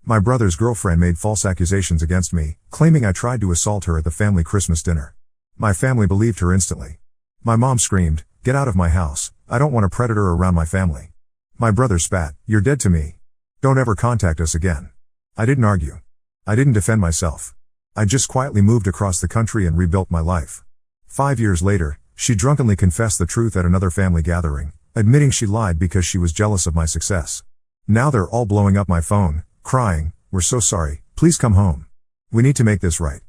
My brother's girlfriend made false accusations against me, claiming I tried to assault her at the family Christmas dinner. My family believed her instantly. My mom screamed, "Get out of my house, I don't want a predator around my family." My brother spat, "You're dead to me. Don't ever contact us again." I didn't argue. I didn't defend myself. I just quietly moved across the country and rebuilt my life. 5 years later, she drunkenly confessed the truth at another family gathering, admitting she lied because she was jealous of my success. Now they're all blowing up my phone, crying, "We're so sorry, please come home. We need to make this right."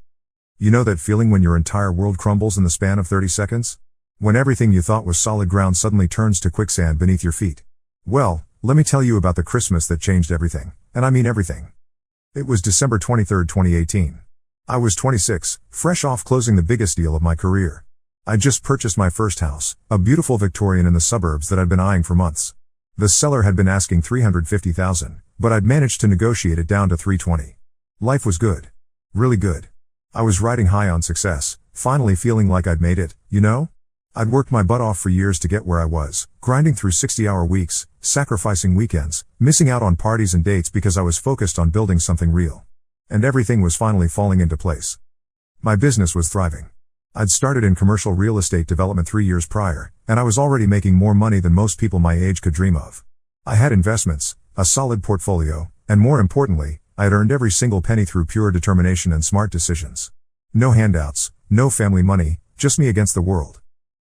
You know that feeling when your entire world crumbles in the span of 30 seconds? When everything you thought was solid ground suddenly turns to quicksand beneath your feet? Well, let me tell you about the Christmas that changed everything, and I mean everything. It was December 23, 2018. I was 26, fresh off closing the biggest deal of my career. I just purchased my first house, a beautiful Victorian in the suburbs that I'd been eyeing for months. The seller had been asking $350,000, but I'd managed to negotiate it down to $320,000. Life was good. Really good. I was riding high on success, finally feeling like I'd made it, you know? I'd worked my butt off for years to get where I was, grinding through 60-hour weeks, sacrificing weekends, missing out on parties and dates because I was focused on building something real. And everything was finally falling into place. My business was thriving. I'd started in commercial real estate development 3 years prior, and I was already making more money than most people my age could dream of. I had investments, a solid portfolio, and more importantly, I had earned every single penny through pure determination and smart decisions. No handouts, no family money, just me against the world.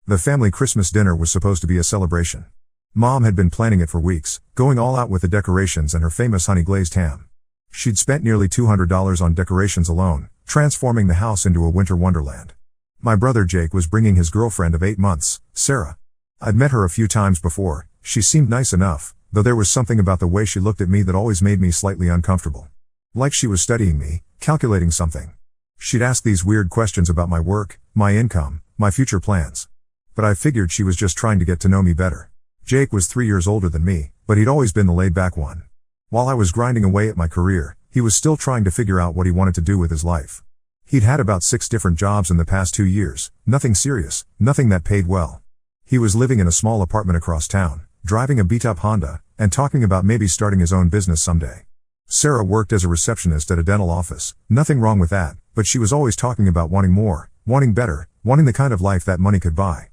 The family Christmas dinner was supposed to be a celebration. Mom had been planning it for weeks, going all out with the decorations and her famous honey glazed ham. She'd spent nearly $200 on decorations alone, transforming the house into a winter wonderland. My brother Jake was bringing his girlfriend of 8 months, Sarah. I'd met her a few times before. She seemed nice enough, though there was something about the way she looked at me that always made me slightly uncomfortable. Like she was studying me, calculating something. She'd ask these weird questions about my work, my income, my future plans. But I figured she was just trying to get to know me better. Jake was 3 years older than me, but he'd always been the laid-back one. While I was grinding away at my career, he was still trying to figure out what he wanted to do with his life. He'd had about 6 different jobs in the past 2 years, nothing serious, nothing that paid well. He was living in a small apartment across town, driving a beat-up Honda, and talking about maybe starting his own business someday. Sarah worked as a receptionist at a dental office, nothing wrong with that, but she was always talking about wanting more, wanting better, wanting the kind of life that money could buy.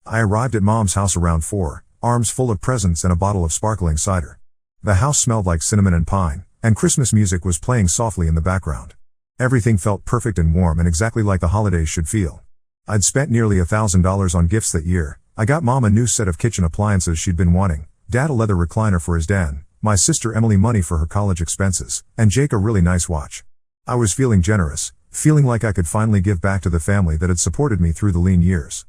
I arrived at Mom's house around 4, arms full of presents and a bottle of sparkling cider. The house smelled like cinnamon and pine, and Christmas music was playing softly in the background. Everything felt perfect and warm and exactly like the holidays should feel. I'd spent nearly $1,000 on gifts that year. I got Mom a new set of kitchen appliances she'd been wanting, Dad a leather recliner for his den, my sister Emily money for her college expenses, and Jake a really nice watch. I was feeling generous, feeling like I could finally give back to the family that had supported me through the lean years.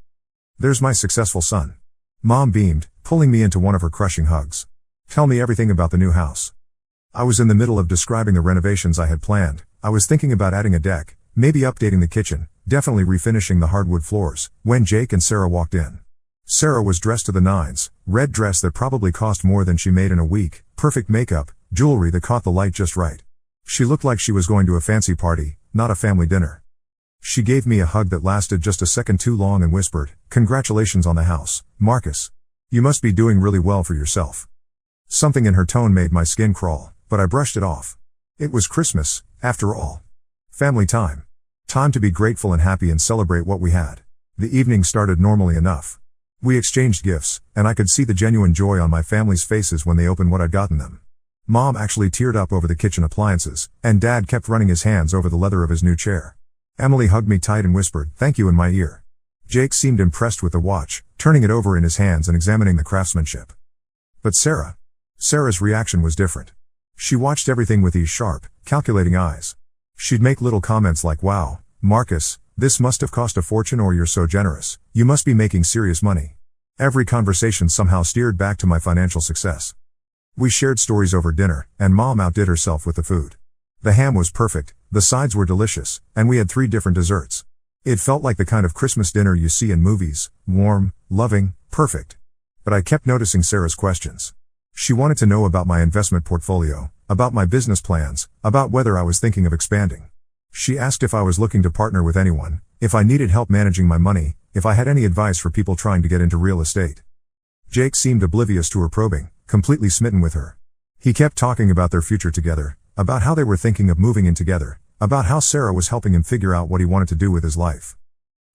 "There's my successful son." Mom beamed, pulling me into one of her crushing hugs. "Tell me everything about the new house." I was in the middle of describing the renovations I had planned. I was thinking about adding a deck, maybe updating the kitchen, definitely refinishing the hardwood floors, when Jake and Sarah walked in. Sarah was dressed to the nines, red dress that probably cost more than she made in a week, perfect makeup, jewelry that caught the light just right. She looked like she was going to a fancy party, not a family dinner. She gave me a hug that lasted just a second too long and whispered, "Congratulations on the house, Marcus. You must be doing really well for yourself." Something in her tone made my skin crawl, but I brushed it off. It was Christmas, after all. Family time. Time to be grateful and happy and celebrate what we had. The evening started normally enough. We exchanged gifts, and I could see the genuine joy on my family's faces when they opened what I'd gotten them. Mom actually teared up over the kitchen appliances, and Dad kept running his hands over the leather of his new chair. Emily hugged me tight and whispered, "Thank you," in my ear. Jake seemed impressed with the watch, turning it over in his hands and examining the craftsmanship. But Sarah's reaction was different. She watched everything with these sharp, calculating eyes. She'd make little comments like, "Wow, Marcus, this must have cost a fortune, or you're so generous, you must be making serious money." Every conversation somehow steered back to my financial success. We shared stories over dinner, and Mom outdid herself with the food. The ham was perfect, the sides were delicious, and we had 3 different desserts. It felt like the kind of Christmas dinner you see in movies, warm, loving, perfect. But I kept noticing Sarah's questions. She wanted to know about my investment portfolio, about my business plans, about whether I was thinking of expanding. She asked if I was looking to partner with anyone, if I needed help managing my money, if I had any advice for people trying to get into real estate. Jake seemed oblivious to her probing, completely smitten with her. He kept talking about their future together, about how they were thinking of moving in together, about how Sarah was helping him figure out what he wanted to do with his life.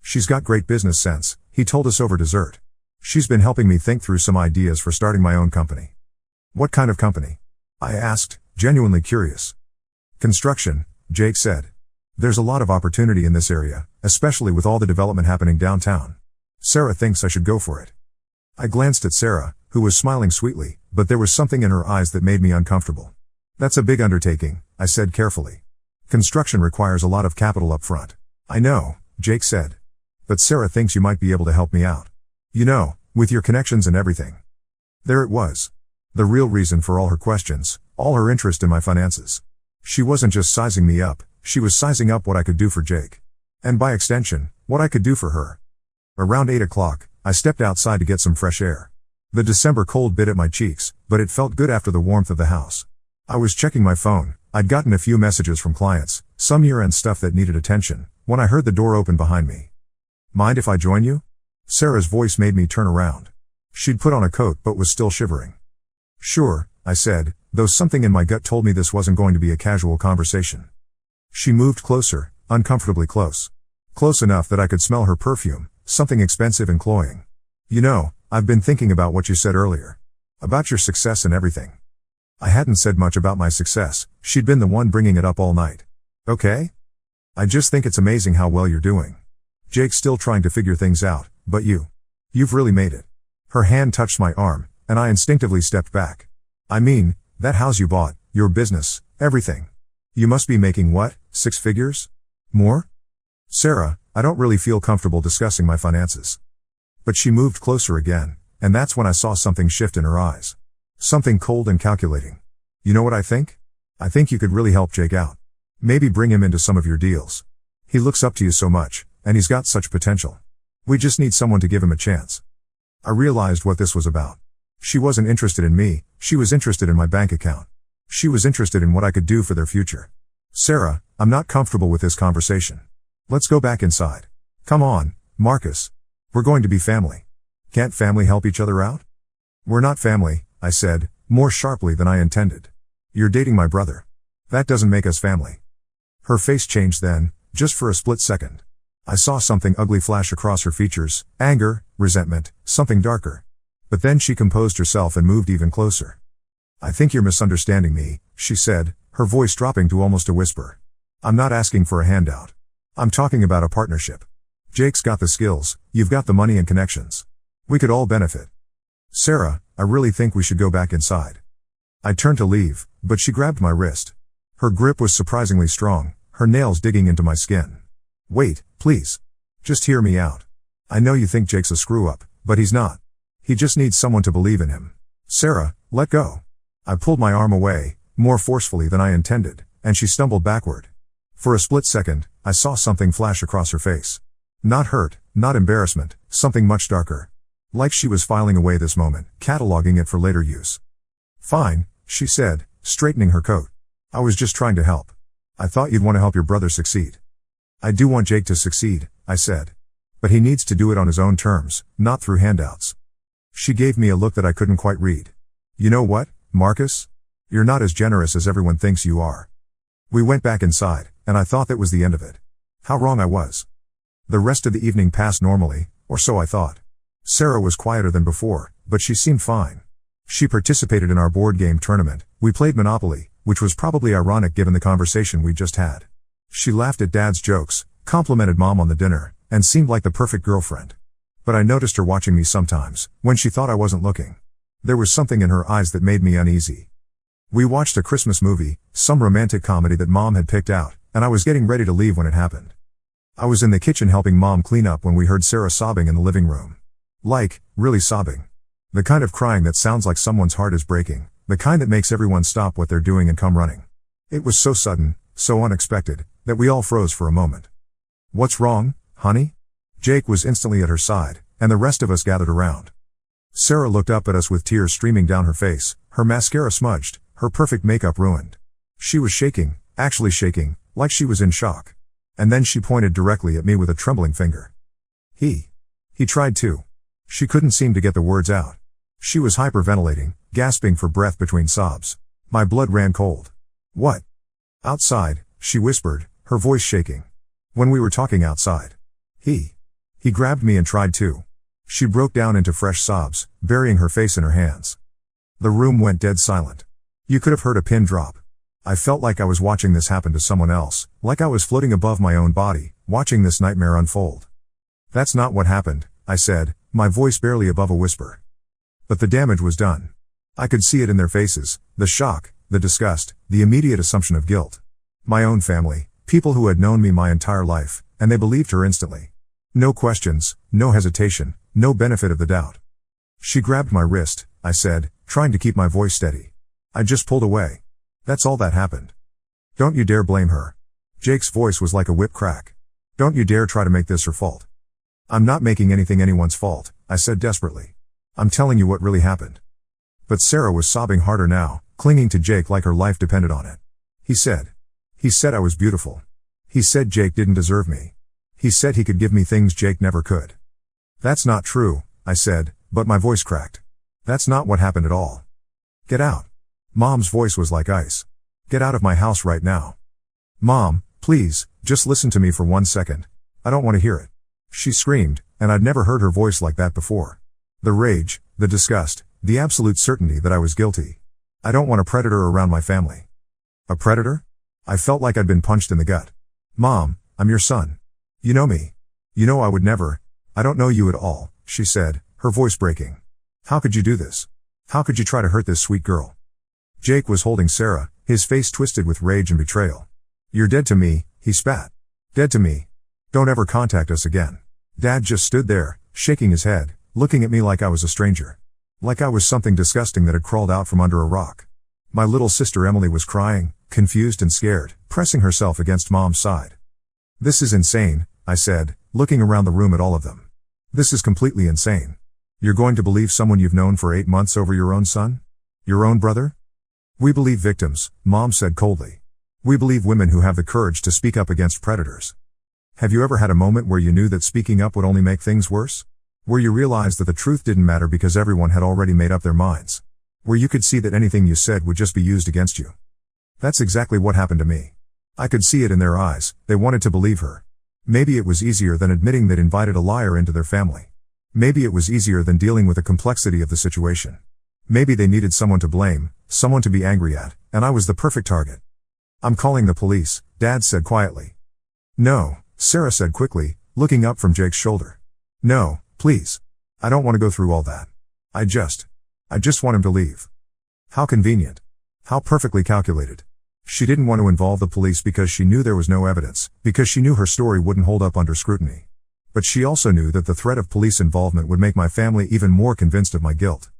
She's got great business sense, he told us over dessert. She's been helping me think through some ideas for starting my own company. What kind of company? I asked, genuinely curious. Construction, Jake said. There's a lot of opportunity in this area, especially with all the development happening downtown. Sarah thinks I should go for it. I glanced at Sarah, who was smiling sweetly, but there was something in her eyes that made me uncomfortable. That's a big undertaking, I said carefully. Construction requires a lot of capital up front. I know, Jake said. But Sarah thinks you might be able to help me out. You know, with your connections and everything. There it was. The real reason for all her questions, all her interest in my finances. She wasn't just sizing me up, she was sizing up what I could do for Jake. And by extension, what I could do for her. Around 8 o'clock, I stepped outside to get some fresh air. The December cold bit at my cheeks, but it felt good after the warmth of the house. I was checking my phone. I'd gotten a few messages from clients, some year-end stuff that needed attention, when I heard the door open behind me. Mind if I join you? Sarah's voice made me turn around. She'd put on a coat but was still shivering. Sure, I said, though something in my gut told me this wasn't going to be a casual conversation. She moved closer, uncomfortably close. Close enough that I could smell her perfume, something expensive and cloying. You know, I've been thinking about what you said earlier. About your success and everything. I hadn't said much about my success, she'd been the one bringing it up all night. Okay? I just think it's amazing how well you're doing. Jake's still trying to figure things out, but you've really made it. Her hand touched my arm, and I instinctively stepped back. I mean, that house you bought, your business, everything. You must be making what, 6 figures? More? Sarah, I don't really feel comfortable discussing my finances. But she moved closer again, and that's when I saw something shift in her eyes. Something cold and calculating. You know what I think? I think you could really help Jake out. Maybe bring him into some of your deals. He looks up to you so much, and he's got such potential. We just need someone to give him a chance. I realized what this was about. She wasn't interested in me, she was interested in my bank account. She was interested in what I could do for their future. Sarah, I'm not comfortable with this conversation. Let's go back inside. Come on, Marcus. We're going to be family. Can't family help each other out? We're not family, I said, more sharply than I intended. You're dating my brother. That doesn't make us family. Her face changed then, just for a split second. I saw something ugly flash across her features, anger, resentment, something darker. But then she composed herself and moved even closer. I think you're misunderstanding me, she said, her voice dropping to almost a whisper. I'm not asking for a handout. I'm talking about a partnership. Jake's got the skills, you've got the money and connections. We could all benefit. Sarah, I really think we should go back inside. I turned to leave, but she grabbed my wrist. Her grip was surprisingly strong, her nails digging into my skin. Wait, please. Just hear me out. I know you think Jake's a screw-up, but he's not. He just needs someone to believe in him. Sarah, let go. I pulled my arm away, more forcefully than I intended, and she stumbled backward. For a split second, I saw something flash across her face. Not hurt, not embarrassment, something much darker. Like she was filing away this moment, cataloging it for later use. Fine, she said, straightening her coat. I was just trying to help. I thought you'd want to help your brother succeed. I do want Jake to succeed, I said. But he needs to do it on his own terms, not through handouts. She gave me a look that I couldn't quite read. You know what, Marcus? You're not as generous as everyone thinks you are. We went back inside, and I thought that was the end of it. How wrong I was. The rest of the evening passed normally, or so I thought. Sarah was quieter than before, but she seemed fine. She participated in our board game tournament. We played Monopoly, which was probably ironic given the conversation we just had. She laughed at Dad's jokes, complimented Mom on the dinner, and seemed like the perfect girlfriend. But I noticed her watching me sometimes, when she thought I wasn't looking. There was something in her eyes that made me uneasy. We watched a Christmas movie, some romantic comedy that Mom had picked out, and I was getting ready to leave when it happened. I was in the kitchen helping Mom clean up when we heard Sarah sobbing in the living room. Like, really sobbing. The kind of crying that sounds like someone's heart is breaking, the kind that makes everyone stop what they're doing and come running. It was so sudden, so unexpected, that we all froze for a moment. What's wrong, honey? Jake was instantly at her side, and the rest of us gathered around. Sarah looked up at us with tears streaming down her face, her mascara smudged, her perfect makeup ruined. She was shaking, actually shaking, like she was in shock. And then she pointed directly at me with a trembling finger. He tried to. She couldn't seem to get the words out. She was hyperventilating, gasping for breath between sobs. My blood ran cold. What? Outside, she whispered, her voice shaking. When we were talking outside. He grabbed me and tried to. She broke down into fresh sobs, burying her face in her hands. The room went dead silent. You could have heard a pin drop. I felt like I was watching this happen to someone else, like I was floating above my own body, watching this nightmare unfold. That's not what happened, I said, my voice barely above a whisper. But the damage was done. I could see it in their faces, the shock, the disgust, the immediate assumption of guilt. My own family, people who had known me my entire life, and they believed her instantly. No questions, no hesitation, no benefit of the doubt. She grabbed my wrist, I said, trying to keep my voice steady. I just pulled away. That's all that happened. Don't you dare blame her. Jake's voice was like a whip crack. Don't you dare try to make this her fault. I'm not making anything anyone's fault, I said desperately. I'm telling you what really happened. But Sarah was sobbing harder now, clinging to Jake like her life depended on it. He said I was beautiful. He said Jake didn't deserve me. He said he could give me things Jake never could. That's not true, I said, but my voice cracked. That's not what happened at all. Get out. Mom's voice was like ice. Get out of my house right now. Mom, please, just listen to me for 1 second. I don't want to hear it. She screamed, and I'd never heard her voice like that before. The rage, the disgust, the absolute certainty that I was guilty. I don't want a predator around my family. A predator? I felt like I'd been punched in the gut. Mom, I'm your son. You know me. You know I would never. I don't know you at all, she said, her voice breaking. How could you do this? How could you try to hurt this sweet girl? Jake was holding Sarah, his face twisted with rage and betrayal. You're dead to me, he spat. Dead to me. Don't ever contact us again. Dad just stood there, shaking his head, looking at me like I was a stranger. Like I was something disgusting that had crawled out from under a rock. My little sister Emily was crying, confused and scared, pressing herself against Mom's side. This is insane, I said, looking around the room at all of them. This is completely insane. You're going to believe someone you've known for 8 months over your own son? Your own brother? We believe victims, Mom said coldly. We believe women who have the courage to speak up against predators. Have you ever had a moment where you knew that speaking up would only make things worse? Where you realized that the truth didn't matter because everyone had already made up their minds? Where you could see that anything you said would just be used against you? That's exactly what happened to me. I could see it in their eyes, they wanted to believe her. Maybe it was easier than admitting they'd invited a liar into their family. Maybe it was easier than dealing with the complexity of the situation. Maybe they needed someone to blame, someone to be angry at, and I was the perfect target. I'm calling the police, Dad said quietly. No, Sarah said quickly, looking up from Jake's shoulder. No, please. I don't want to go through all that. I just want him to leave. How convenient. How perfectly calculated. She didn't want to involve the police because she knew there was no evidence, because she knew her story wouldn't hold up under scrutiny. But she also knew that the threat of police involvement would make my family even more convinced of my guilt.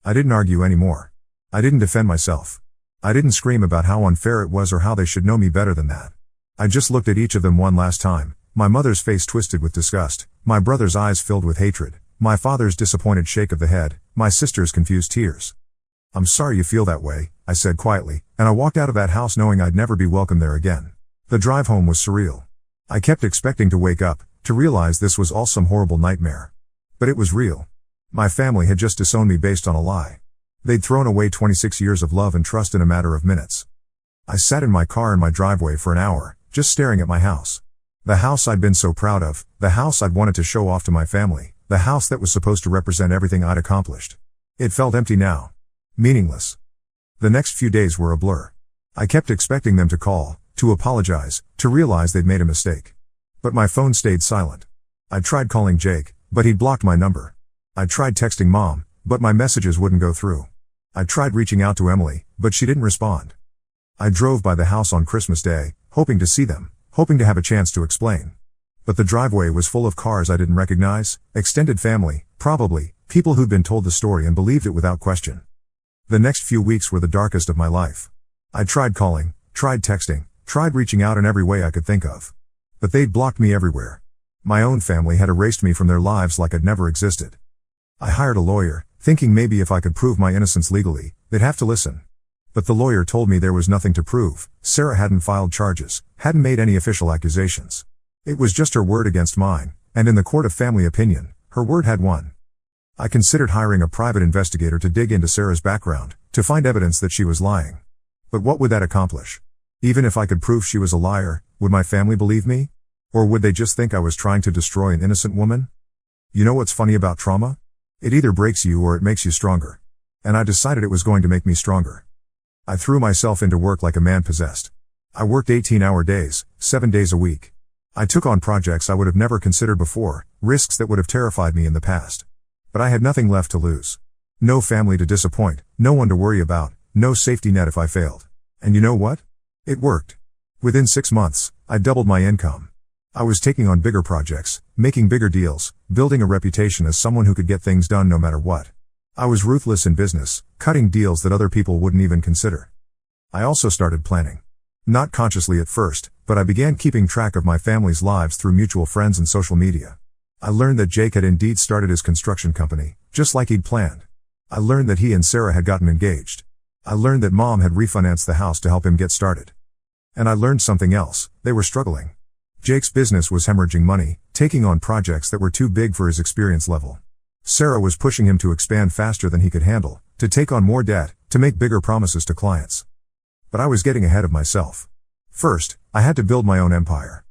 I didn't argue anymore. I didn't defend myself. I didn't scream about how unfair it was or how they should know me better than that. I just looked at each of them one last time, my mother's face twisted with disgust, my brother's eyes filled with hatred, my father's disappointed shake of the head, my sister's confused tears. I'm sorry you feel that way, I said quietly, and I walked out of that house knowing I'd never be welcome there again. The drive home was surreal. I kept expecting to wake up, to realize this was all some horrible nightmare. But it was real. My family had just disowned me based on a lie. They'd thrown away 26 years of love and trust in a matter of minutes. I sat in my car in my driveway for an hour, just staring at my house. The house I'd been so proud of, the house I'd wanted to show off to my family, the house that was supposed to represent everything I'd accomplished. It felt empty now. Meaningless. The next few days were a blur. I kept expecting them to call, to apologize, to realize they'd made a mistake. But my phone stayed silent. I tried calling Jake, but he'd blocked my number. I tried texting Mom, but my messages wouldn't go through. I tried reaching out to Emily, but she didn't respond. I drove by the house on Christmas Day, hoping to see them, hoping to have a chance to explain. But the driveway was full of cars I didn't recognize, extended family, probably, people who'd been told the story and believed it without question. The next few weeks were the darkest of my life. I tried calling, tried texting, tried reaching out in every way I could think of. But they'd blocked me everywhere. My own family had erased me from their lives like I'd never existed. I hired a lawyer, thinking maybe if I could prove my innocence legally, they'd have to listen. But the lawyer told me there was nothing to prove. Sarah hadn't filed charges, hadn't made any official accusations. It was just her word against mine, and in the court of family opinion, her word had won. I considered hiring a private investigator to dig into Sarah's background, to find evidence that she was lying. But what would that accomplish? Even if I could prove she was a liar, would my family believe me? Or would they just think I was trying to destroy an innocent woman? You know what's funny about trauma? It either breaks you or it makes you stronger. And I decided it was going to make me stronger. I threw myself into work like a man possessed. I worked 18-hour days, 7 days a week. I took on projects I would have never considered before, risks that would have terrified me in the past. But I had nothing left to lose. No family to disappoint, no one to worry about, no safety net if I failed. And you know what? It worked. Within 6 months, I doubled my income. I was taking on bigger projects, making bigger deals, building a reputation as someone who could get things done no matter what. I was ruthless in business, cutting deals that other people wouldn't even consider. I also started planning. Not consciously at first, but I began keeping track of my family's lives through mutual friends and social media. I learned that Jake had indeed started his construction company, just like he'd planned. I learned that he and Sarah had gotten engaged. I learned that Mom had refinanced the house to help him get started. And I learned something else: they were struggling. Jake's business was hemorrhaging money, taking on projects that were too big for his experience level. Sarah was pushing him to expand faster than he could handle, to take on more debt, to make bigger promises to clients. But I was getting ahead of myself. First, I had to build my own empire.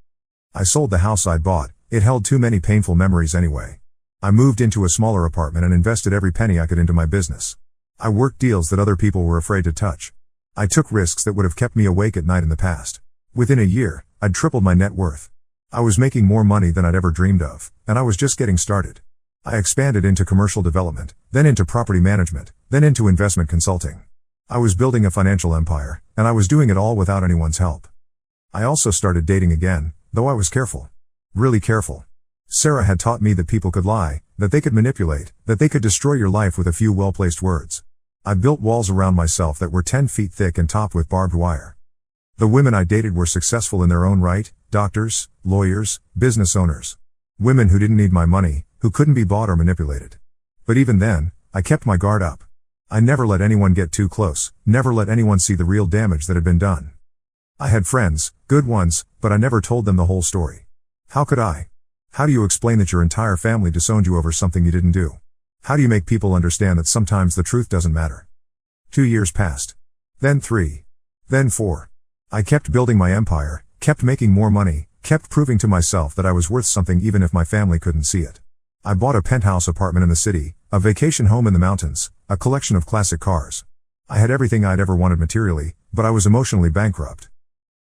I sold the house I'd bought. It held too many painful memories anyway. I moved into a smaller apartment and invested every penny I could into my business. I worked deals that other people were afraid to touch. I took risks that would have kept me awake at night in the past. Within a year, I'd tripled my net worth. I was making more money than I'd ever dreamed of, and I was just getting started. I expanded into commercial development, then into property management, then into investment consulting. I was building a financial empire, and I was doing it all without anyone's help. I also started dating again, though I was careful. Really careful. Sarah had taught me that people could lie, that they could manipulate, that they could destroy your life with a few well-placed words. I built walls around myself that were 10 feet thick and topped with barbed wire. The women I dated were successful in their own right: doctors, lawyers, business owners. Women who didn't need my money, who couldn't be bought or manipulated. But even then, I kept my guard up. I never let anyone get too close, never let anyone see the real damage that had been done. I had friends, good ones, but I never told them the whole story. How could I? How do you explain that your entire family disowned you over something you didn't do? How do you make people understand that sometimes the truth doesn't matter? 2 years passed. Then 3. Then 4. I kept building my empire, kept making more money, kept proving to myself that I was worth something even if my family couldn't see it. I bought a penthouse apartment in the city, a vacation home in the mountains, a collection of classic cars. I had everything I'd ever wanted materially, but I was emotionally bankrupt.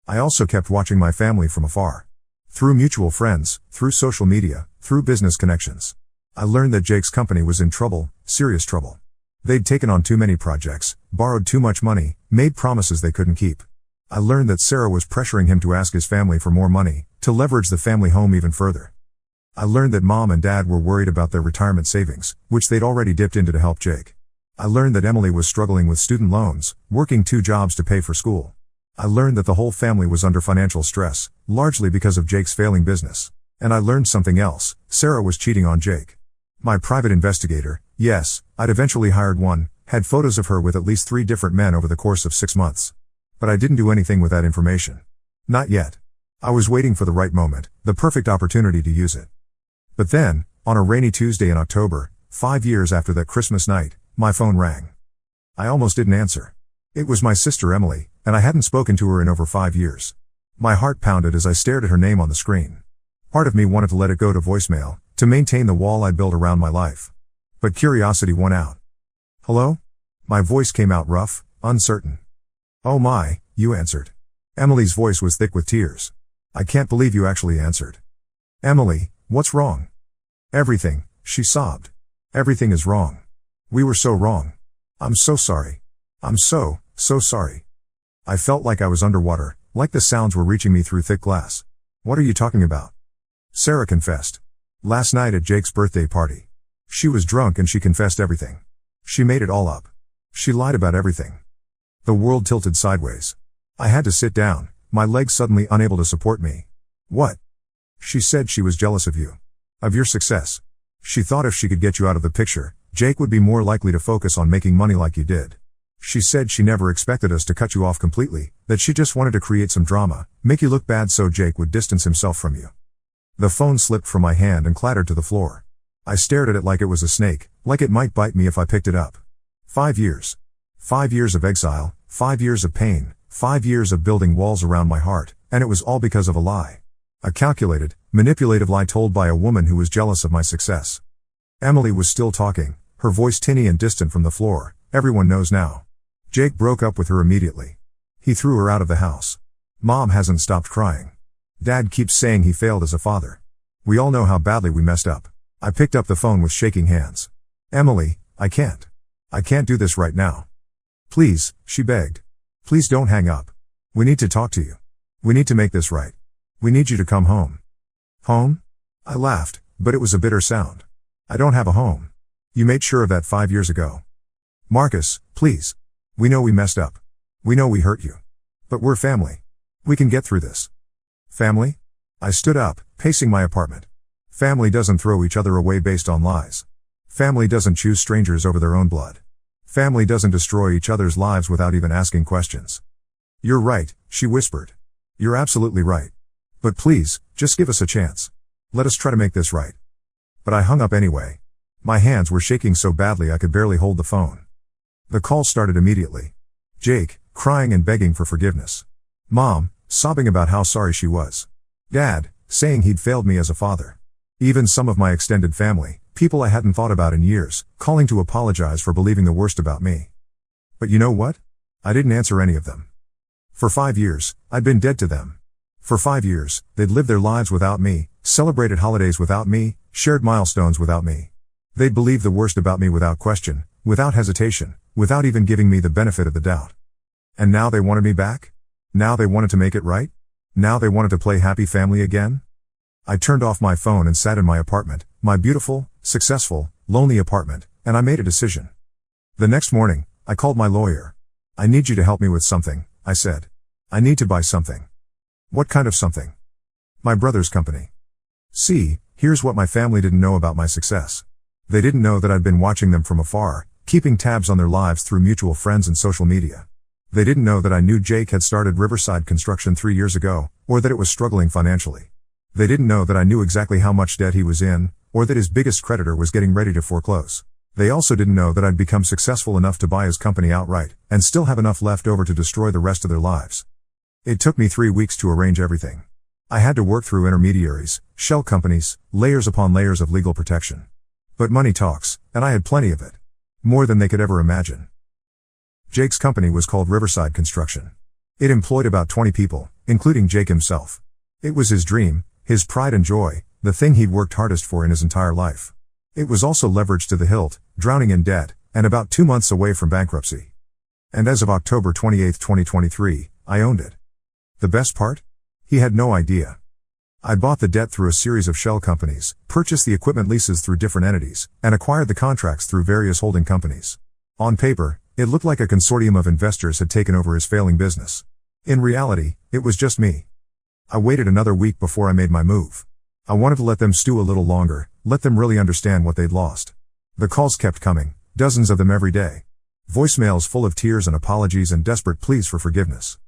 I also kept watching my family from afar. Through mutual friends, through social media, through business connections. I learned that Jake's company was in trouble, serious trouble. They'd taken on too many projects, borrowed too much money, made promises they couldn't keep. I learned that Sarah was pressuring him to ask his family for more money, to leverage the family home even further. I learned that Mom and Dad were worried about their retirement savings, which they'd already dipped into to help Jake. I learned that Emily was struggling with student loans, working 2 jobs to pay for school. I learned that the whole family was under financial stress, largely because of Jake's failing business. And I learned something else: Sarah was cheating on Jake. My private investigator, yes, I'd eventually hired one, had photos of her with at least 3 different men over the course of 6 months. But I didn't do anything with that information. Not yet. I was waiting for the right moment, the perfect opportunity to use it. But then, on a rainy Tuesday in October, 5 years after that Christmas night, my phone rang. I almost didn't answer. It was my sister Emily, and I hadn't spoken to her in over 5 years. My heart pounded as I stared at her name on the screen. Part of me wanted to let it go to voicemail, to maintain the wall I'd built around my life. But curiosity won out. "Hello?" My voice came out rough, uncertain. "Oh my," you answered. Emily's voice was thick with tears. "I can't believe you actually answered." "Emily, what's wrong?" "Everything," she sobbed. "Everything is wrong. We were so wrong. I'm so sorry. I'm so sorry." I felt like I was underwater, like the sounds were reaching me through thick glass. "What are you talking about?" Sarah confessed. Last night at Jake's birthday party. She was drunk and she confessed everything. She made it all up. She lied about everything. The world tilted sideways. I had to sit down, my legs suddenly unable to support me. "What?" She said she was jealous of you. Of your success. She thought if she could get you out of the picture, Jake would be more likely to focus on making money like you did. She said she never expected us to cut you off completely, that she just wanted to create some drama, make you look bad so Jake would distance himself from you. The phone slipped from my hand and clattered to the floor. I stared at it like it was a snake, like it might bite me if I picked it up. 5 years. 5 years of exile, 5 years of pain, 5 years of building walls around my heart, and it was all because of a lie. A calculated, manipulative lie told by a woman who was jealous of my success. Emily was still talking, her voice tinny and distant from the floor. Everyone knows now. Jake broke up with her immediately. He threw her out of the house. Mom hasn't stopped crying. Dad keeps saying he failed as a father. We all know how badly we messed up. I picked up the phone with shaking hands. Emily, I can't do this right now. Please, she begged. Please don't hang up. We need to talk to you. We need to make this right. We need you to come home. Home? I laughed, but it was a bitter sound. I don't have a home. You made sure of that 5 years ago. Marcus, please. We know we messed up. We know we hurt you. But we're family. We can get through this. Family? I stood up, pacing my apartment. Family doesn't throw each other away based on lies. Family doesn't choose strangers over their own blood. Family doesn't destroy each other's lives without even asking questions. You're right, she whispered. You're absolutely right. But please, just give us a chance. Let us try to make this right. But I hung up anyway. My hands were shaking so badly I could barely hold the phone. The call started immediately. Jake, crying and begging for forgiveness. Mom, sobbing about how sorry she was. Dad, saying he'd failed me as a father. Even some of my extended family, people I hadn't thought about in years, calling to apologize for believing the worst about me. But you know what? I didn't answer any of them. For 5 years, I'd been dead to them. For 5 years, they'd lived their lives without me, celebrated holidays without me, shared milestones without me. They'd believed the worst about me without question, without hesitation, without even giving me the benefit of the doubt. And now they wanted me back? Now they wanted to make it right? Now they wanted to play happy family again? I turned off my phone and sat in my apartment, my beautiful, successful, lonely apartment, and I made a decision. The next morning, I called my lawyer. I need you to help me with something, I said. I need to buy something. What kind of something? My brother's company. See, here's what my family didn't know about my success. They didn't know that I'd been watching them from afar, keeping tabs on their lives through mutual friends and social media. They didn't know that I knew Jake had started Riverside Construction 3 years ago, or that it was struggling financially. They didn't know that I knew exactly how much debt he was in, or that his biggest creditor was getting ready to foreclose. They also didn't know that I'd become successful enough to buy his company outright, and still have enough left over to destroy the rest of their lives. It took me 3 weeks to arrange everything. I had to work through intermediaries, shell companies, layers upon layers of legal protection. But money talks, and I had plenty of it. More than they could ever imagine. Jake's company was called Riverside Construction. It employed about 20 people, including Jake himself. It was his dream, his pride and joy, the thing he'd worked hardest for in his entire life. It was also leveraged to the hilt, drowning in debt, and about 2 months away from bankruptcy. And as of October 28, 2023, I owned it. The best part? He had no idea. I bought the debt through a series of shell companies, purchased the equipment leases through different entities, and acquired the contracts through various holding companies. On paper, it looked like a consortium of investors had taken over his failing business. In reality, it was just me. I waited another week before I made my move. I wanted to let them stew a little longer, let them really understand what they'd lost. The calls kept coming, dozens of them every day. Voicemails full of tears and apologies and desperate pleas for forgiveness.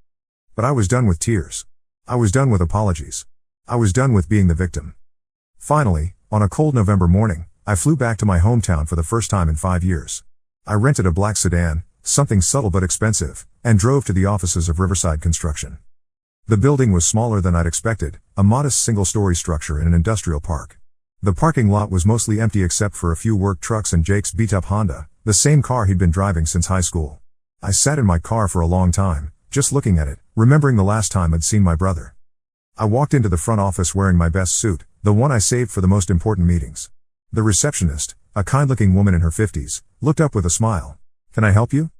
But I was done with tears. I was done with apologies. I was done with being the victim. Finally, on a cold November morning, I flew back to my hometown for the first time in 5 years. I rented a black sedan, something subtle but expensive, and drove to the offices of Riverside Construction. The building was smaller than I'd expected, a modest single-story structure in an industrial park. The parking lot was mostly empty except for a few work trucks and Jake's beat-up Honda, the same car he'd been driving since high school. I sat in my car for a long time, just looking at it, remembering the last time I'd seen my brother. I walked into the front office wearing my best suit, the one I saved for the most important meetings. The receptionist, a kind-looking woman in her 50s, looked up with a smile. "Can I help you?"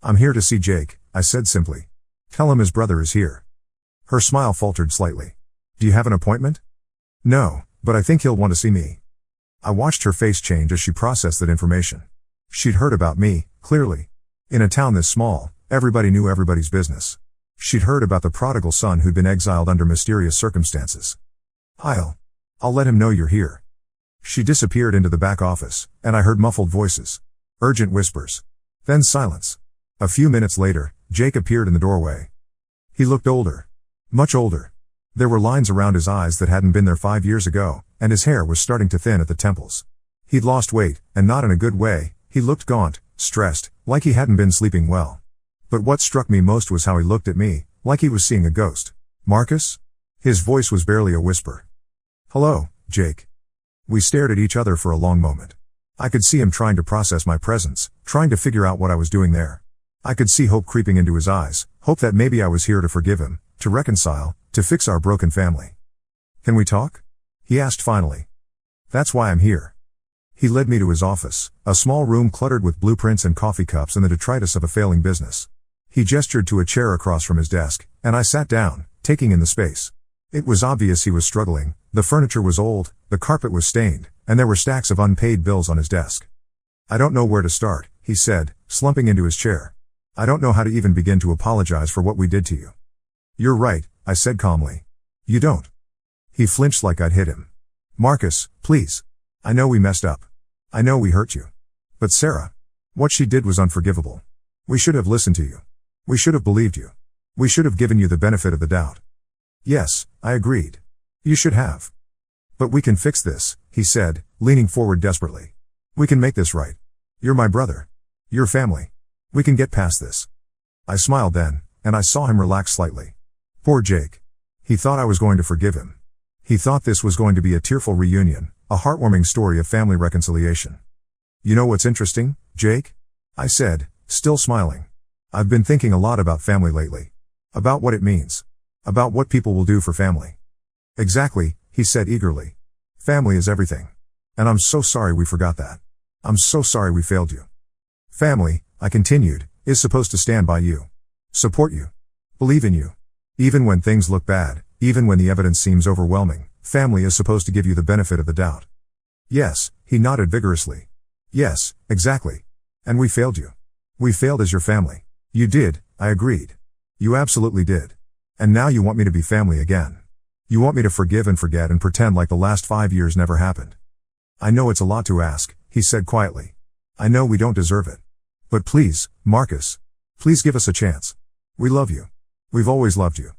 "I'm here to see Jake," I said simply. "Tell him his brother is here." Her smile faltered slightly. "Do you have an appointment?" "No, but I think he'll want to see me." I watched her face change as she processed that information. She'd heard about me, clearly. In a town this small, everybody knew everybody's business. She'd heard about the prodigal son who'd been exiled under mysterious circumstances. I'll let him know you're here." She disappeared into the back office, and I heard muffled voices. Urgent whispers. Then silence. A few minutes later, Jake appeared in the doorway. He looked older. Much older. There were lines around his eyes that hadn't been there 5 years ago, and his hair was starting to thin at the temples. He'd lost weight, and not in a good way. He looked gaunt, stressed, like he hadn't been sleeping well. But what struck me most was how he looked at me, like he was seeing a ghost. Marcus? His voice was barely a whisper. Hello, Jake. We stared at each other for a long moment. I could see him trying to process my presence, trying to figure out what I was doing there. I could see hope creeping into his eyes, hope that maybe I was here to forgive him, to reconcile, to fix our broken family. Can we talk? He asked finally. That's why I'm here. He led me to his office, a small room cluttered with blueprints and coffee cups and the detritus of a failing business. He gestured to a chair across from his desk, and I sat down, taking in the space. It was obvious he was struggling. The furniture was old, the carpet was stained, and there were stacks of unpaid bills on his desk. I don't know where to start, he said, slumping into his chair. I don't know how to even begin to apologize for what we did to you. You're right, I said calmly. You don't. He flinched like I'd hit him. Marcus, please. I know we messed up. I know we hurt you. But Sarah. What she did was unforgivable. We should have listened to you. We should have believed you. We should have given you the benefit of the doubt. Yes, I agreed. You should have. But we can fix this, he said, leaning forward desperately. We can make this right. You're my brother. Your family. We can get past this. I smiled then, and I saw him relax slightly. Poor Jake. He thought I was going to forgive him. He thought this was going to be a tearful reunion, a heartwarming story of family reconciliation. You know what's interesting, Jake? I said, still smiling. I've been thinking a lot about family lately. About what it means. About what people will do for family. Exactly, he said eagerly. Family is everything. And I'm so sorry we forgot that. I'm so sorry we failed you. Family, I continued, is supposed to stand by you. Support you. Believe in you. Even when things look bad, even when the evidence seems overwhelming, family is supposed to give you the benefit of the doubt. Yes, he nodded vigorously. Yes, exactly. And we failed you. We failed as your family. You did, I agreed. You absolutely did. And now you want me to be family again. You want me to forgive and forget and pretend like the last 5 years never happened. I know it's a lot to ask, he said quietly. I know we don't deserve it. But please, Marcus. Please give us a chance. We love you. We've always loved you.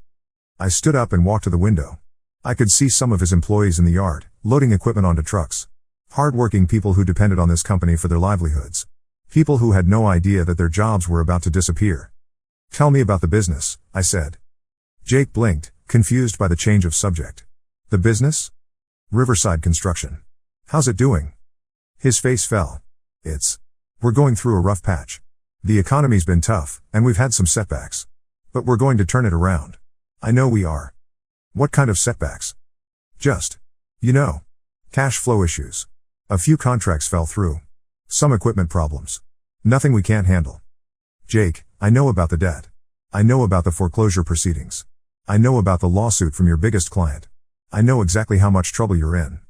I stood up and walked to the window. I could see some of his employees in the yard, loading equipment onto trucks. Hard-working people who depended on this company for their livelihoods. People who had no idea that their jobs were about to disappear. Tell me about the business, I said. Jake blinked, confused by the change of subject. The business? Riverside Construction. How's it doing? His face fell. We're going through a rough patch. The economy's been tough, and we've had some setbacks. But we're going to turn it around. I know we are. What kind of setbacks? Just, cash flow issues. A few contracts fell through. Some equipment problems. Nothing we can't handle. Jake, I know about the debt. I know about the foreclosure proceedings. I know about the lawsuit from your biggest client. I know exactly how much trouble you're in.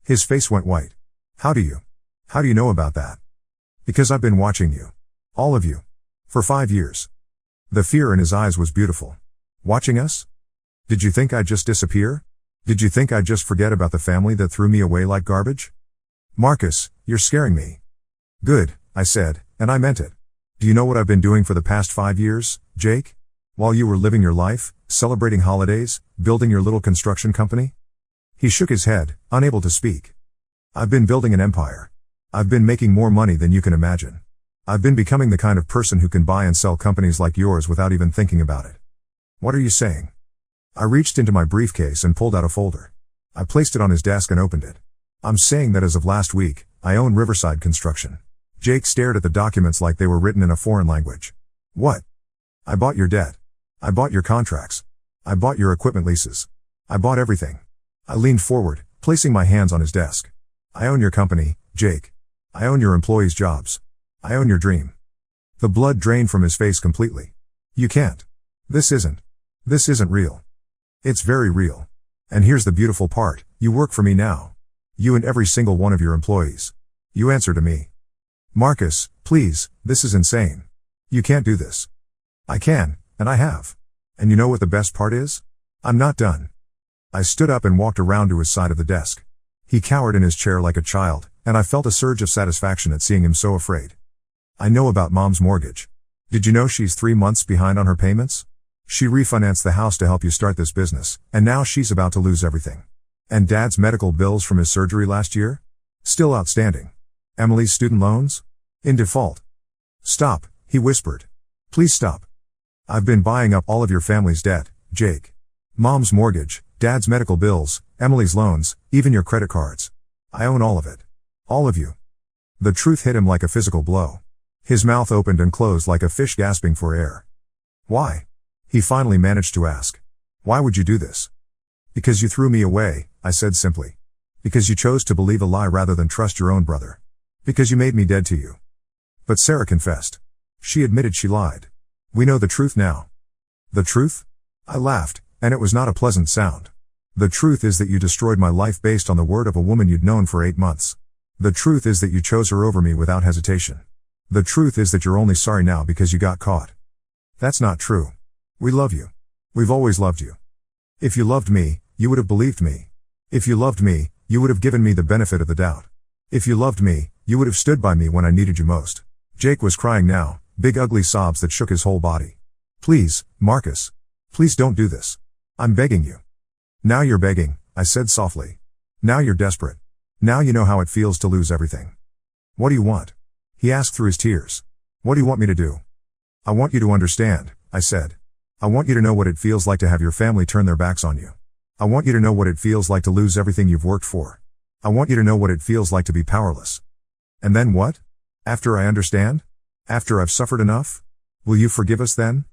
His face went white. How do you know about that? Because I've been watching you. All of you. For 5 years. The fear in his eyes was beautiful. Watching us? Did you think I'd just disappear? Did you think I'd just forget about the family that threw me away like garbage? Marcus, you're scaring me. Good, I said, and I meant it. Do you know what I've been doing for the past 5 years, Jake? While you were living your life, celebrating holidays, building your little construction company? He shook his head, unable to speak. I've been building an empire. I've been making more money than you can imagine. I've been becoming the kind of person who can buy and sell companies like yours without even thinking about it. What are you saying? I reached into my briefcase and pulled out a folder. I placed it on his desk and opened it. I'm saying that as of last week, I own Riverside Construction. Jake stared at the documents like they were written in a foreign language. What? I bought your debt. I bought your contracts. I bought your equipment leases. I bought everything. I leaned forward, placing my hands on his desk. I own your company, Jake. I own your employees' jobs. I own your dream. The blood drained from his face completely. You can't. This isn't real. It's very real. And here's the beautiful part, you work for me now. You and every single one of your employees. You answer to me. Marcus, please, this is insane. You can't do this. I can, and I have. And you know what the best part is? I'm not done. I stood up and walked around to his side of the desk. He cowered in his chair like a child, and I felt a surge of satisfaction at seeing him so afraid. I know about Mom's mortgage. Did you know she's 3 months behind on her payments? She refinanced the house to help you start this business, and now she's about to lose everything. And Dad's medical bills from his surgery last year? Still outstanding. Emily's student loans? In default. Stop, he whispered. Please stop. I've been buying up all of your family's debt, Jake. Mom's mortgage, Dad's medical bills, Emily's loans, even your credit cards. I own all of it. All of you. The truth hit him like a physical blow. His mouth opened and closed like a fish gasping for air. Why? He finally managed to ask. Why would you do this? Because you threw me away, I said simply. Because you chose to believe a lie rather than trust your own brother. Because you made me dead to you. But Sarah confessed. She admitted she lied. We know the truth now. The truth? I laughed, and it was not a pleasant sound. The truth is that you destroyed my life based on the word of a woman you'd known for 8 months. The truth is that you chose her over me without hesitation. The truth is that you're only sorry now because you got caught. That's not true. We love you. We've always loved you. If you loved me, you would have believed me. If you loved me, you would have given me the benefit of the doubt. If you loved me, you would have stood by me when I needed you most. Jake was crying now, big ugly sobs that shook his whole body. Please, Marcus. Please don't do this. I'm begging you. Now you're begging, I said softly. Now you're desperate. Now you know how it feels to lose everything. What do you want? He asked through his tears. What do you want me to do? I want you to understand, I said. I want you to know what it feels like to have your family turn their backs on you. I want you to know what it feels like to lose everything you've worked for. I want you to know what it feels like to be powerless. And then what? After I understand? After I've suffered enough? Will you forgive us then?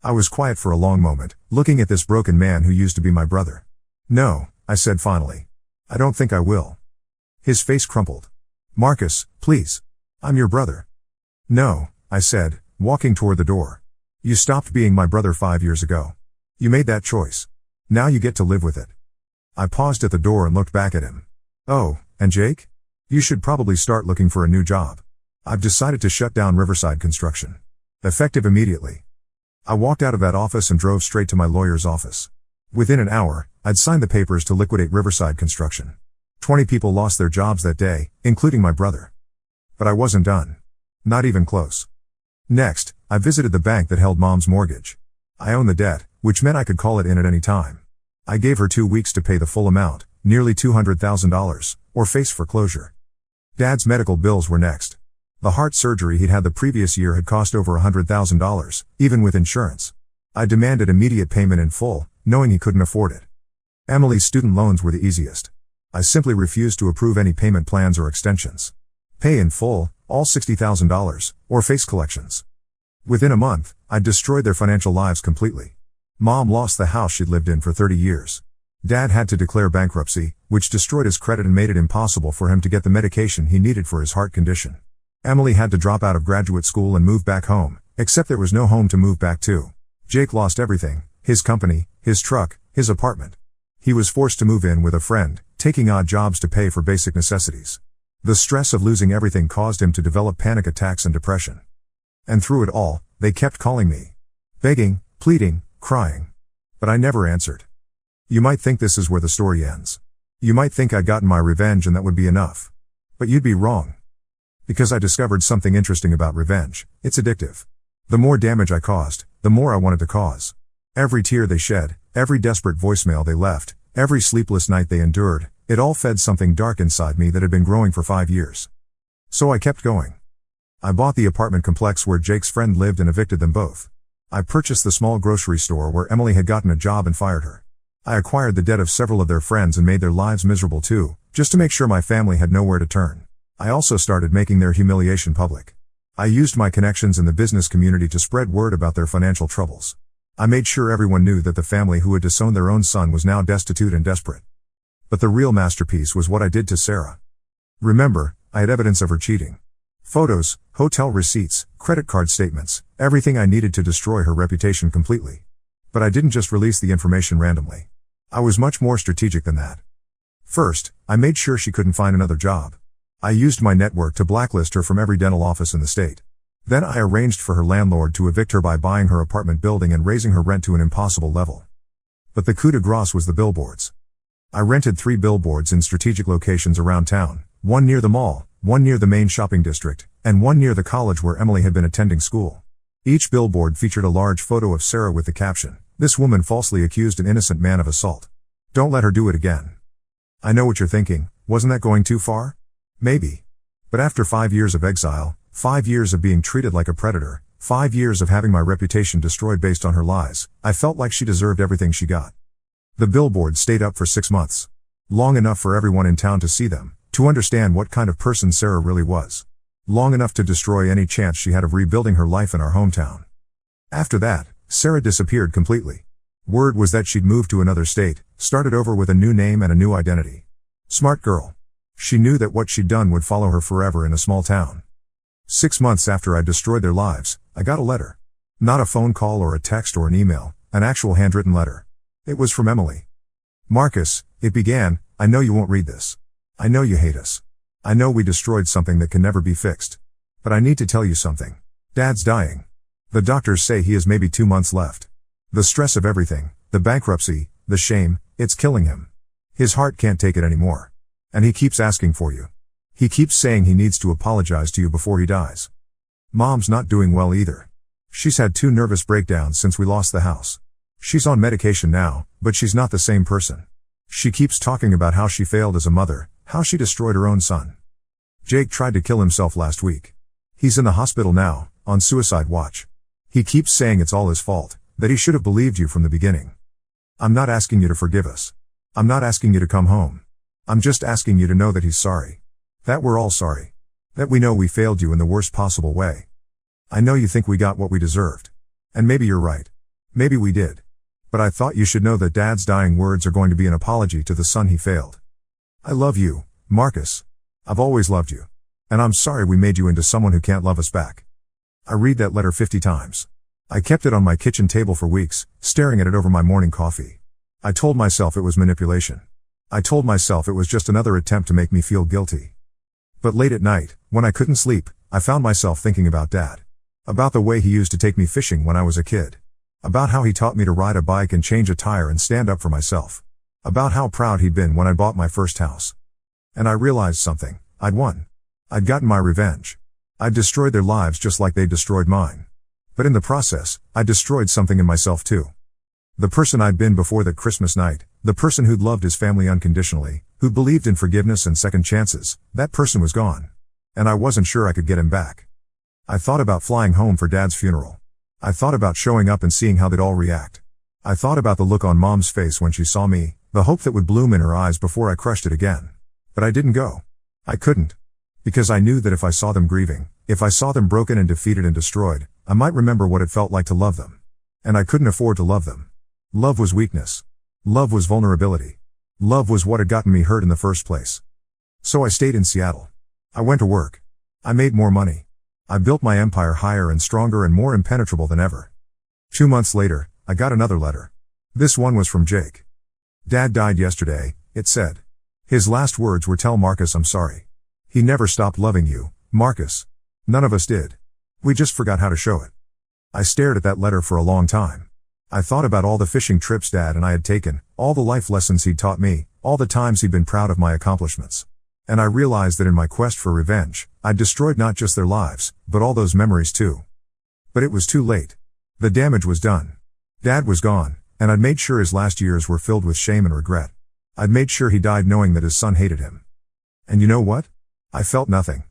I was quiet for a long moment, looking at this broken man who used to be my brother. No, I said finally. I don't think I will. His face crumpled. Marcus, please. I'm your brother. No, I said, walking toward the door. You stopped being my brother 5 years ago. You made that choice. Now you get to live with it. I paused at the door and looked back at him. Oh, and Jake? You should probably start looking for a new job. I've decided to shut down Riverside Construction. Effective immediately. I walked out of that office and drove straight to my lawyer's office. Within an hour, I'd signed the papers to liquidate Riverside Construction. 20 people lost their jobs that day, including my brother. But I wasn't done. Not even close. Next, I visited the bank that held Mom's mortgage. I owned the debt, which meant I could call it in at any time. I gave her 2 weeks to pay the full amount, nearly $200,000, or face foreclosure. Dad's medical bills were next. The heart surgery he'd had the previous year had cost over $100,000, even with insurance. I demanded immediate payment in full, knowing he couldn't afford it. Emily's student loans were the easiest. I simply refused to approve any payment plans or extensions. Pay in full, all $60,000, or face collections. Within a month, I'd destroyed their financial lives completely. Mom lost the house she'd lived in for 30 years. Dad had to declare bankruptcy, which destroyed his credit and made it impossible for him to get the medication he needed for his heart condition. Emily had to drop out of graduate school and move back home, except there was no home to move back to. Jake lost everything, his company, his truck, his apartment. He was forced to move in with a friend, taking odd jobs to pay for basic necessities. The stress of losing everything caused him to develop panic attacks and depression. And through it all, they kept calling me. Begging, pleading, crying. But I never answered. You might think this is where the story ends. You might think I'd gotten my revenge and that would be enough. But you'd be wrong. Because I discovered something interesting about revenge. It's addictive. The more damage I caused, the more I wanted to cause. Every tear they shed, every desperate voicemail they left, every sleepless night they endured, it all fed something dark inside me that had been growing for 5 years. So I kept going. I bought the apartment complex where Jake's friend lived and evicted them both. I purchased the small grocery store where Emily had gotten a job and fired her. I acquired the debt of several of their friends and made their lives miserable too, just to make sure my family had nowhere to turn. I also started making their humiliation public. I used my connections in the business community to spread word about their financial troubles. I made sure everyone knew that the family who had disowned their own son was now destitute and desperate. But the real masterpiece was what I did to Sarah. Remember, I had evidence of her cheating. Photos, hotel receipts, credit card statements, everything I needed to destroy her reputation completely. But I didn't just release the information randomly. I was much more strategic than that. First, I made sure she couldn't find another job. I used my network to blacklist her from every dental office in the state. Then I arranged for her landlord to evict her by buying her apartment building and raising her rent to an impossible level. But the coup de grace was the billboards. I rented 3 billboards in strategic locations around town, one near the mall, one near the main shopping district, and one near the college where Emily had been attending school. Each billboard featured a large photo of Sarah with the caption, "This woman falsely accused an innocent man of assault. Don't let her do it again." I know what you're thinking, wasn't that going too far? Maybe. But after 5 years of exile, 5 years of being treated like a predator, 5 years of having my reputation destroyed based on her lies. I felt like she deserved everything she got. The billboards stayed up for 6 months. Long enough for everyone in town to see them, to understand what kind of person Sarah really was. Long enough to destroy any chance she had of rebuilding her life in our hometown. After that, Sarah disappeared completely. Word was that she'd moved to another state, started over with a new name and a new identity. Smart girl. She knew that what she'd done would follow her forever in a small town. 6 months after I destroyed their lives, I got a letter. Not a phone call or a text or an email, an actual handwritten letter. It was from Emily. Marcus, it began, I know you won't read this. I know you hate us. I know we destroyed something that can never be fixed. But I need to tell you something. Dad's dying. The doctors say he has maybe 2 months left. The stress of everything, the bankruptcy, the shame, it's killing him. His heart can't take it anymore. And he keeps asking for you. He keeps saying he needs to apologize to you before he dies. Mom's not doing well either. She's had 2 nervous breakdowns since we lost the house. She's on medication now, but she's not the same person. She keeps talking about how she failed as a mother, how she destroyed her own son. Jake tried to kill himself last week. He's in the hospital now, on suicide watch. He keeps saying it's all his fault, that he should have believed you from the beginning. I'm not asking you to forgive us. I'm not asking you to come home. I'm just asking you to know that he's sorry. That we're all sorry. That we know we failed you in the worst possible way. I know you think we got what we deserved. And maybe you're right. Maybe we did. But I thought you should know that Dad's dying words are going to be an apology to the son he failed. I love you, Marcus. I've always loved you. And I'm sorry we made you into someone who can't love us back. I read that letter 50 times. I kept it on my kitchen table for weeks, staring at it over my morning coffee. I told myself it was manipulation. I told myself it was just another attempt to make me feel guilty. But late at night, when I couldn't sleep, I found myself thinking about Dad. About the way he used to take me fishing when I was a kid. About how he taught me to ride a bike and change a tire and stand up for myself. About how proud he'd been when I bought my first house. And I realized something. I'd won. I'd gotten my revenge. I'd destroyed their lives just like they destroyed mine. But in the process, I destroyed something in myself too. The person I'd been before that Christmas night, the person who'd loved his family unconditionally, who'd believed in forgiveness and second chances, that person was gone. And I wasn't sure I could get him back. I thought about flying home for Dad's funeral. I thought about showing up and seeing how they'd all react. I thought about the look on Mom's face when she saw me, the hope that would bloom in her eyes before I crushed it again. But I didn't go. I couldn't. Because I knew that if I saw them grieving, if I saw them broken and defeated and destroyed, I might remember what it felt like to love them. And I couldn't afford to love them. Love was weakness. Love was vulnerability. Love was what had gotten me hurt in the first place. So I stayed in Seattle. I went to work. I made more money. I built my empire higher and stronger and more impenetrable than ever. 2 months later, I got another letter. This one was from Jake. Dad died yesterday, it said. His last words were, "Tell Marcus I'm sorry. He never stopped loving you, Marcus. None of us did. We just forgot how to show it." I stared at that letter for a long time. I thought about all the fishing trips Dad and I had taken, all the life lessons he'd taught me, all the times he'd been proud of my accomplishments. And I realized that in my quest for revenge, I'd destroyed not just their lives, but all those memories too. But it was too late. The damage was done. Dad was gone, and I'd made sure his last years were filled with shame and regret. I'd made sure he died knowing that his son hated him. And you know what? I felt nothing.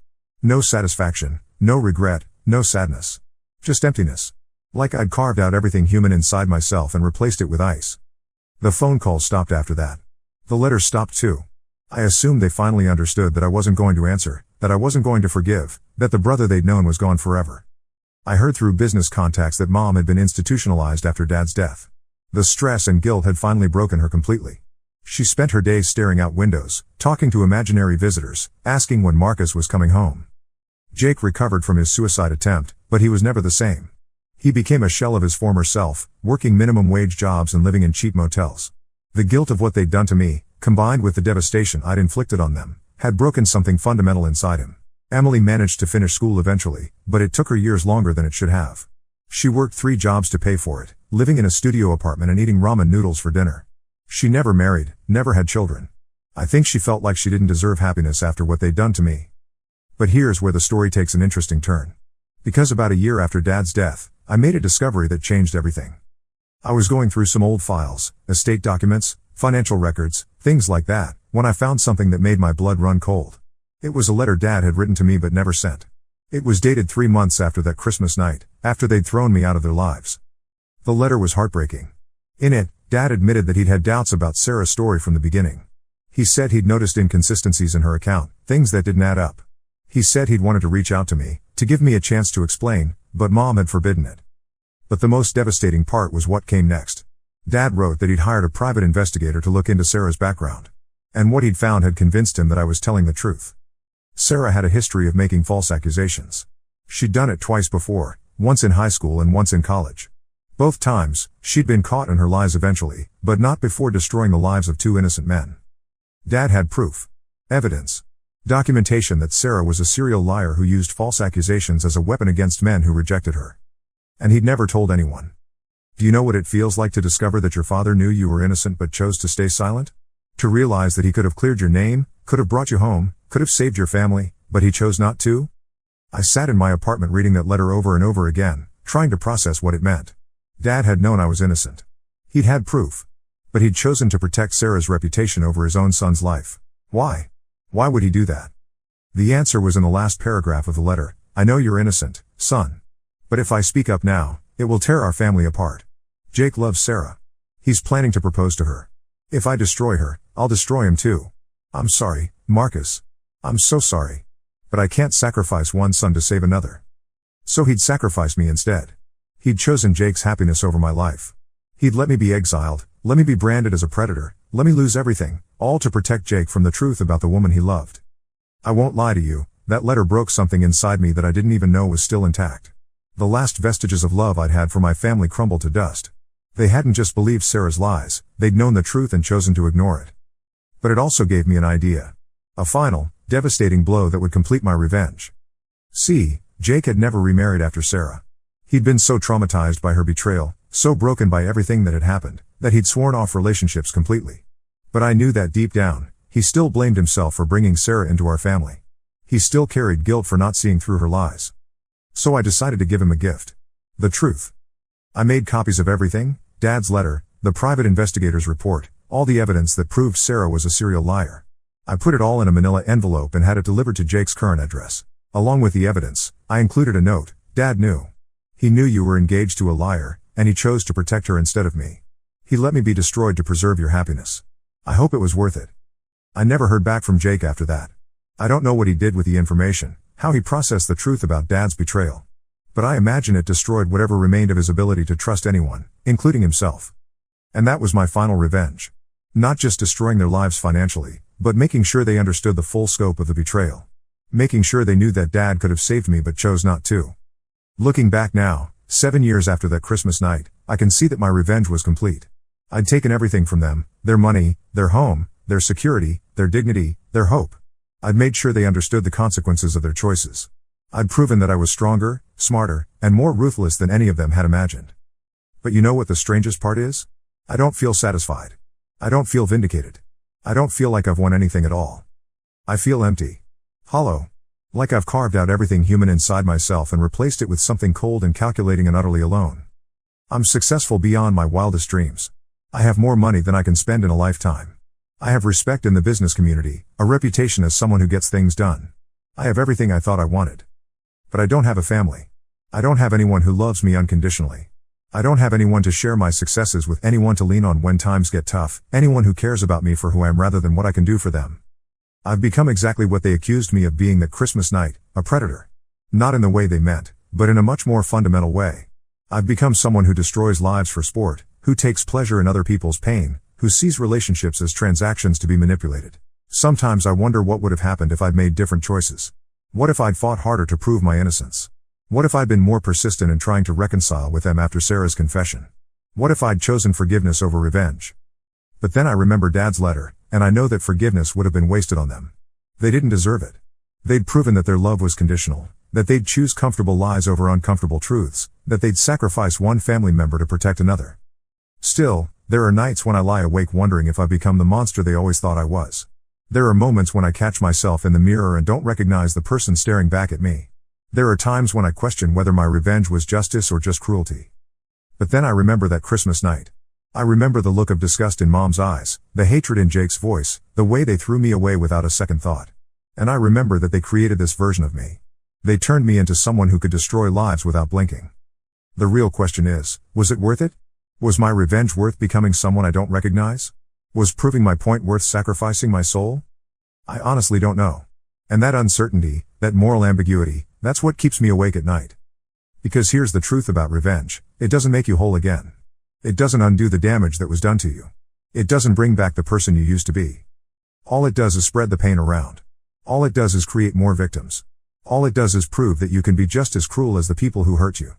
No satisfaction, no regret, no sadness. Just emptiness. Like I'd carved out everything human inside myself and replaced it with ice. The phone calls stopped after that. The letters stopped too. I assumed they finally understood that I wasn't going to answer, that I wasn't going to forgive, that the brother they'd known was gone forever. I heard through business contacts that Mom had been institutionalized after Dad's death. The stress and guilt had finally broken her completely. She spent her days staring out windows, talking to imaginary visitors, asking when Marcus was coming home. Jake recovered from his suicide attempt, but he was never the same. He became a shell of his former self, working minimum wage jobs and living in cheap motels. The guilt of what they'd done to me, combined with the devastation I'd inflicted on them, had broken something fundamental inside him. Emily managed to finish school eventually, but it took her years longer than it should have. She worked 3 jobs to pay for it, living in a studio apartment and eating ramen noodles for dinner. She never married, never had children. I think she felt like she didn't deserve happiness after what they'd done to me. But here's where the story takes an interesting turn. Because about a year after Dad's death, I made a discovery that changed everything. I was going through some old files, estate documents, financial records, things like that, when I found something that made my blood run cold. It was a letter Dad had written to me but never sent. It was dated 3 months after that Christmas night, after they'd thrown me out of their lives. The letter was heartbreaking. In it, Dad admitted that he'd had doubts about Sarah's story from the beginning. He said he'd noticed inconsistencies in her account, things that didn't add up. He said he'd wanted to reach out to me, to give me a chance to explain, but Mom had forbidden it. But the most devastating part was what came next. Dad wrote that he'd hired a private investigator to look into Sarah's background. And what he'd found had convinced him that I was telling the truth. Sarah had a history of making false accusations. She'd done it twice before, once in high school and once in college. Both times, she'd been caught in her lies eventually, but not before destroying the lives of 2 innocent men. Dad had proof. Evidence. Documentation that Sarah was a serial liar who used false accusations as a weapon against men who rejected her. And he'd never told anyone. Do you know what it feels like to discover that your father knew you were innocent but chose to stay silent? To realize that he could have cleared your name, could have brought you home, could have saved your family, but he chose not to? I sat in my apartment reading that letter over and over again, trying to process what it meant. Dad had known I was innocent. He'd had proof. But he'd chosen to protect Sarah's reputation over his own son's life. Why? Why would he do that? The answer was in the last paragraph of the letter. I know you're innocent, son. But if I speak up now, it will tear our family apart. Jake loves Sarah. He's planning to propose to her. If I destroy her, I'll destroy him too. I'm sorry, Marcus. I'm so sorry. But I can't sacrifice one son to save another. So he'd sacrifice me instead. He'd chosen Jake's happiness over my life. He'd let me be exiled, let me be branded as a predator, let me lose everything, all to protect Jake from the truth about the woman he loved. I won't lie to you, that letter broke something inside me that I didn't even know was still intact. The last vestiges of love I'd had for my family crumbled to dust. They hadn't just believed Sarah's lies, they'd known the truth and chosen to ignore it. But it also gave me an idea. A final, devastating blow that would complete my revenge. See, Jake had never remarried after Sarah. He'd been so traumatized by her betrayal, so broken by everything that had happened, that he'd sworn off relationships completely. But I knew that deep down, he still blamed himself for bringing Sarah into our family. He still carried guilt for not seeing through her lies. So I decided to give him a gift. The truth. I made copies of everything, Dad's letter, the private investigator's report, all the evidence that proved Sarah was a serial liar. I put it all in a manila envelope and had it delivered to Jake's current address. Along with the evidence, I included a note. Dad knew. He knew you were engaged to a liar, and he chose to protect her instead of me. He let me be destroyed to preserve your happiness. I hope it was worth it. I never heard back from Jake after that. I don't know what he did with the information, how he processed the truth about Dad's betrayal. But I imagine it destroyed whatever remained of his ability to trust anyone, including himself. And that was my final revenge. Not just destroying their lives financially, but making sure they understood the full scope of the betrayal. Making sure they knew that Dad could have saved me but chose not to. Looking back now, 7 years after that Christmas night, I can see that my revenge was complete. I'd taken everything from them, their money, their home, their security, their dignity, their hope. I'd made sure they understood the consequences of their choices. I'd proven that I was stronger, smarter, and more ruthless than any of them had imagined. But you know what the strangest part is? I don't feel satisfied. I don't feel vindicated. I don't feel like I've won anything at all. I feel empty. Hollow. Like I've carved out everything human inside myself and replaced it with something cold and calculating and utterly alone. I'm successful beyond my wildest dreams. I have more money than I can spend in a lifetime. I have respect in the business community, a reputation as someone who gets things done. I have everything I thought I wanted. But I don't have a family. I don't have anyone who loves me unconditionally. I don't have anyone to share my successes with, anyone to lean on when times get tough, anyone who cares about me for who I am rather than what I can do for them. I've become exactly what they accused me of being that Christmas night, a predator. Not in the way they meant, but in a much more fundamental way. I've become someone who destroys lives for sport, who takes pleasure in other people's pain, who sees relationships as transactions to be manipulated. Sometimes I wonder what would have happened if I'd made different choices. What if I'd fought harder to prove my innocence? What if I'd been more persistent in trying to reconcile with them after Sarah's confession? What if I'd chosen forgiveness over revenge? But then I remember Dad's letter, and I know that forgiveness would have been wasted on them. They didn't deserve it. They'd proven that their love was conditional, that they'd choose comfortable lies over uncomfortable truths, that they'd sacrifice one family member to protect another. Still, there are nights when I lie awake wondering if I've become the monster they always thought I was. There are moments when I catch myself in the mirror and don't recognize the person staring back at me. There are times when I question whether my revenge was justice or just cruelty. But then I remember that Christmas night. I remember the look of disgust in Mom's eyes, the hatred in Jake's voice, the way they threw me away without a second thought. And I remember that they created this version of me. They turned me into someone who could destroy lives without blinking. The real question is, was it worth it? Was my revenge worth becoming someone I don't recognize? Was proving my point worth sacrificing my soul? I honestly don't know. And that uncertainty, that moral ambiguity, that's what keeps me awake at night. Because here's the truth about revenge, it doesn't make you whole again. It doesn't undo the damage that was done to you. It doesn't bring back the person you used to be. All it does is spread the pain around. All it does is create more victims. All it does is prove that you can be just as cruel as the people who hurt you.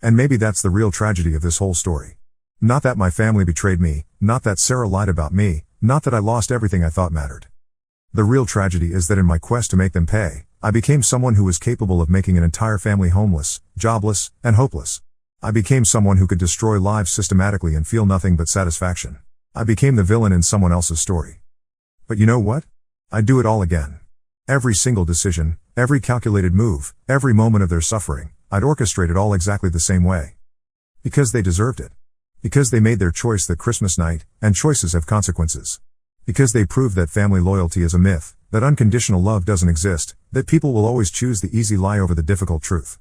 And maybe that's the real tragedy of this whole story. Not that my family betrayed me, not that Sarah lied about me, not that I lost everything I thought mattered. The real tragedy is that in my quest to make them pay, I became someone who was capable of making an entire family homeless, jobless, and hopeless. I became someone who could destroy lives systematically and feel nothing but satisfaction. I became the villain in someone else's story. But you know what? I'd do it all again. Every single decision, every calculated move, every moment of their suffering, I'd orchestrate it all exactly the same way. Because they deserved it. Because they made their choice that Christmas night, and choices have consequences. Because they proved that family loyalty is a myth, that unconditional love doesn't exist, that people will always choose the easy lie over the difficult truth.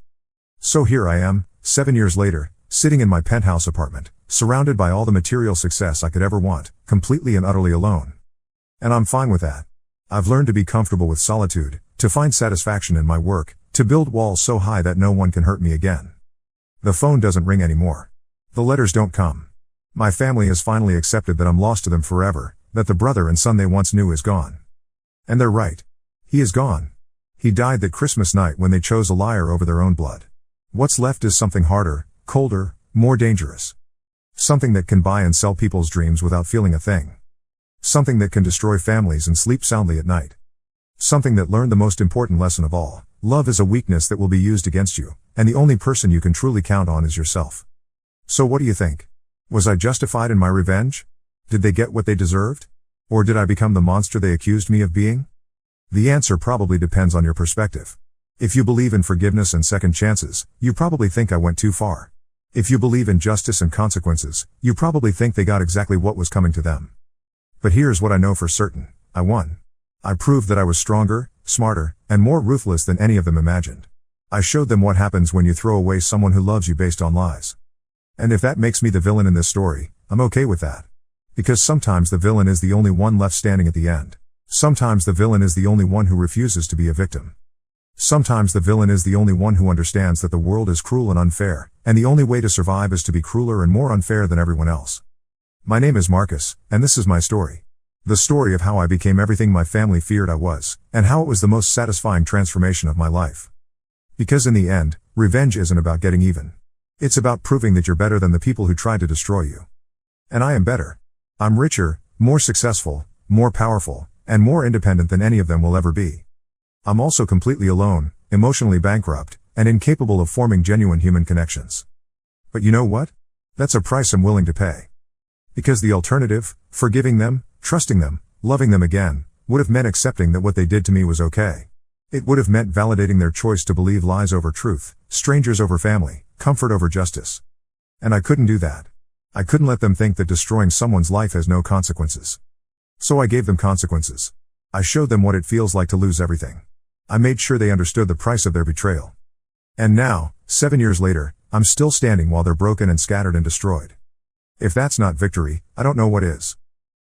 So here I am, 7 years later, sitting in my penthouse apartment, surrounded by all the material success I could ever want, completely and utterly alone. And I'm fine with that. I've learned to be comfortable with solitude, to find satisfaction in my work, to build walls so high that no one can hurt me again. The phone doesn't ring anymore. The letters don't come. My family has finally accepted that I'm lost to them forever, that the brother and son they once knew is gone. And they're right. He is gone. He died that Christmas night when they chose a liar over their own blood. What's left is something harder, colder, more dangerous. Something that can buy and sell people's dreams without feeling a thing. Something that can destroy families and sleep soundly at night. Something that learned the most important lesson of all. Love is a weakness that will be used against you, and the only person you can truly count on is yourself. So what do you think? Was I justified in my revenge? Did they get what they deserved? Or did I become the monster they accused me of being? The answer probably depends on your perspective. If you believe in forgiveness and second chances, you probably think I went too far. If you believe in justice and consequences, you probably think they got exactly what was coming to them. But here's what I know for certain, I won. I proved that I was stronger, smarter, and more ruthless than any of them imagined. I showed them what happens when you throw away someone who loves you based on lies. And if that makes me the villain in this story, I'm okay with that. Because sometimes the villain is the only one left standing at the end. Sometimes the villain is the only one who refuses to be a victim. Sometimes the villain is the only one who understands that the world is cruel and unfair, and the only way to survive is to be crueler and more unfair than everyone else. My name is Marcus, and this is my story. The story of how I became everything my family feared I was, and how it was the most satisfying transformation of my life. Because in the end, revenge isn't about getting even. It's about proving that you're better than the people who tried to destroy you. And I am better. I'm richer, more successful, more powerful, and more independent than any of them will ever be. I'm also completely alone, emotionally bankrupt, and incapable of forming genuine human connections. But you know what? That's a price I'm willing to pay. Because the alternative, forgiving them, trusting them, loving them again, would have meant accepting that what they did to me was okay. It would have meant validating their choice to believe lies over truth, strangers over family, comfort over justice. And I couldn't do that. I couldn't let them think that destroying someone's life has no consequences. So I gave them consequences. I showed them what it feels like to lose everything. I made sure they understood the price of their betrayal. And now, 7 years later, I'm still standing while they're broken and scattered and destroyed. If that's not victory, I don't know what is.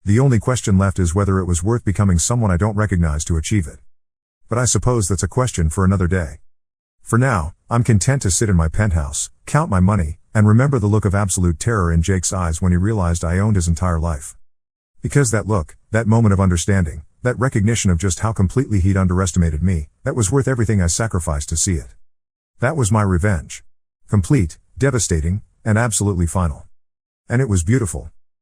The only question left is whether it was worth becoming someone I don't recognize to achieve it. But I suppose that's a question for another day. For now, I'm content to sit in my penthouse, count my money, and remember the look of absolute terror in Jake's eyes when he realized I owned his entire life. Because that look, that moment of understanding, that recognition of just how completely he'd underestimated me, that was worth everything I sacrificed to see it. That was my revenge. Complete, devastating, and absolutely final. And it was beautiful.